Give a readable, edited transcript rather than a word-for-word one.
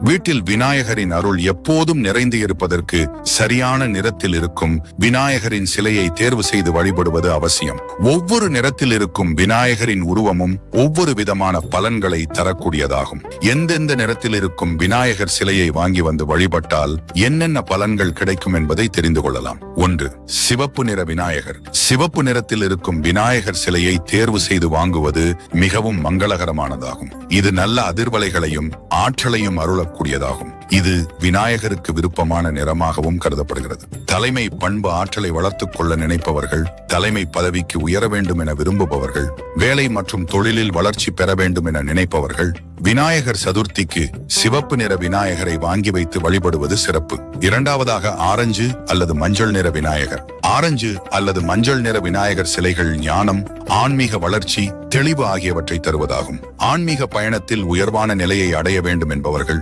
வீட்டில் விநாயகரின் அருள் எப்போதும் நிறைந்து இருப்பதற்கு சரியான நிறத்தில் இருக்கும் விநாயகரின் சிலையை தேர்வு செய்து வழிபடுவது அவசியம். ஒவ்வொரு நிறத்தில் இருக்கும் விநாயகரின் உருவமும் ஒவ்வொரு விதமான பலன்களை தரக்கூடியதாகும். எந்தெந்த நிறத்தில் இருக்கும் விநாயகர் சிலையை வாங்கி வந்து வழிபட்டால் என்னென்ன பலன்கள் கிடைக்கும் என்பதை தெரிந்து கொள்ளலாம். 1. சிவப்பு நிற விநாயகர். சிவப்பு நிறத்தில் இருக்கும் விநாயகர் சிலையை தேர்வு செய்து வாங்குவது மிகவும் மங்களகரமானதாகும். இது நல்ல அதிர்வலைகளையும் ஆற்றலையும் அருளக்கூடியதாகும். இது விநாயகருக்கு விருப்பமான நிறமாகவும் கருதப்படுகிறது. தலைமை பண்பு ஆற்றலை வளர்த்துக் கொள்ள நினைப்பவர்கள், தலைமை பதவிக்கு உயர வேண்டும் என விரும்புபவர்கள், வேலை மற்றும் தொழிலில் வளர்ச்சி பெற வேண்டும் என நினைப்பவர்கள் விநாயகர் சதுர்த்திக்கு சிவப்பு நிற விநாயகரை வாங்கி வைத்து வழிபடுவது சிறப்பு. 2. ஆரஞ்சு அல்லது மஞ்சள் நிற விநாயகர். ஆரஞ்சு அல்லது மஞ்சள் நிற விநாயகர் சிலைகள் ஞானம், ஆன்மீக வளர்ச்சி, தெளிவு ஆகியவற்றை தருவதாகும். ஆன்மீக பயணத்தில் உயர்வான நிலையை அடைய வேண்டும் என்பவர்கள்